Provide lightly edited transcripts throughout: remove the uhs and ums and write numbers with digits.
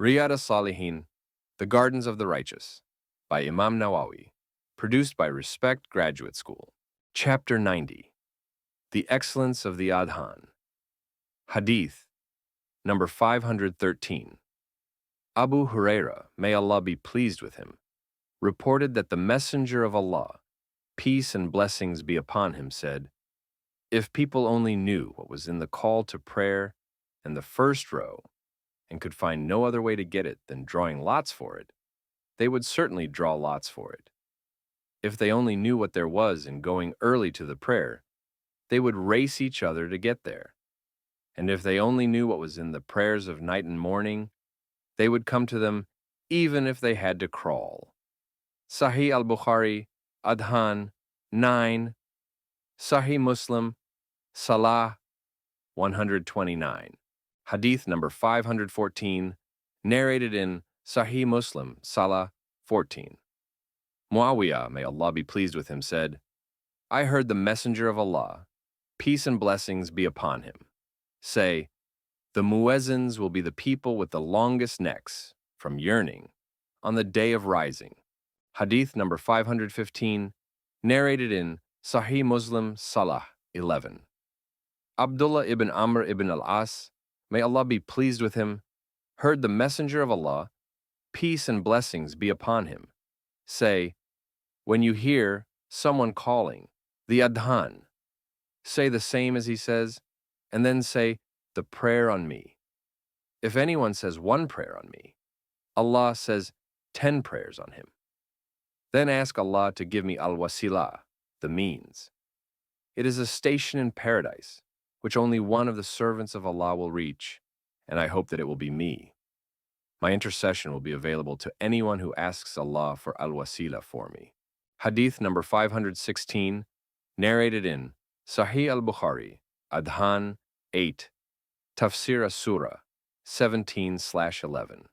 Riyad As-Salihin, The Gardens of the Righteous, by Imam Nawawi, produced by Respect Graduate School. Chapter 90, The Excellence of the Adhan. Hadith, number 513. Abu Huraira, may Allah be pleased with him, reported that the Messenger of Allah, peace and blessings be upon him, said, "If people only knew what was in the call to prayer and the first row, and could find no other way to get it than drawing lots for it, they would certainly draw lots for it. If they only knew what there was in going early to the prayer, they would race each other to get there. And if they only knew what was in the prayers of night and morning, they would come to them even if they had to crawl." Sahih al-Bukhari, Adhan, 9, Sahih Muslim, Salah, 129. Hadith number 514, narrated in Sahih Muslim, Salah, 14. Muawiyah, may Allah be pleased with him, said, "I heard the Messenger of Allah, peace and blessings be upon him, say, the muezzins will be the people with the longest necks, from yearning, on the day of rising." Hadith number 515, narrated in Sahih Muslim, Salah, 11. Abdullah ibn Amr ibn al-As, may Allah be pleased with him, heard the Messenger of Allah, peace and blessings be upon him, say, when you hear someone calling, the Adhan, say the same as he says, and then say, the prayer on me. If anyone says one prayer on me, Allah says 10 prayers on him. Then ask Allah to give me al-wasilah, the means. It is a station in paradise, which only one of the servants of Allah will reach, and I hope that it will be me. My intercession will be available to anyone who asks Allah for al-wasilah for me. Hadith number 516, narrated in Sahih al-Bukhari, Adhan, 8, Tafsir as-Surah, 17/11.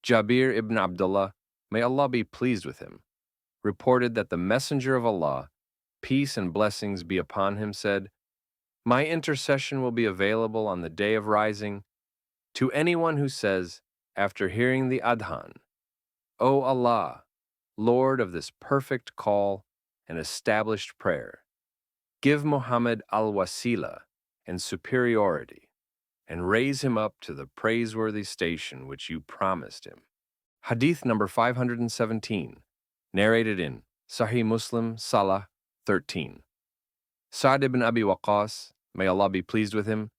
Jabir ibn Abdullah, may Allah be pleased with him, reported that the Messenger of Allah, peace and blessings be upon him, said, "My intercession will be available on the day of rising to anyone who says, after hearing the Adhan, O Allah, Lord of this perfect call and established prayer, give Muhammad al-Wasila and superiority, and raise him up to the praiseworthy station which you promised him." Hadith number 517, narrated in Sahih Muslim, Salah, 13. Sa'd ibn Abi Waqqas, may Allah be pleased with him,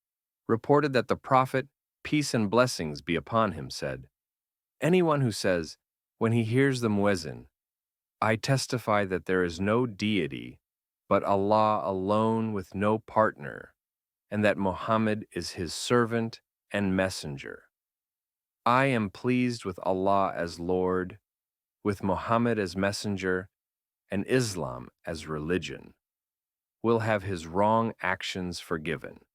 reported that the Prophet, peace and blessings be upon him, said, "Anyone who says, when he hears the muezzin, I testify that there is no deity but Allah alone with no partner, and that Muhammad is his servant and messenger. I am pleased with Allah as Lord, with Muhammad as messenger, and Islam as religion, will have his wrong actions forgiven."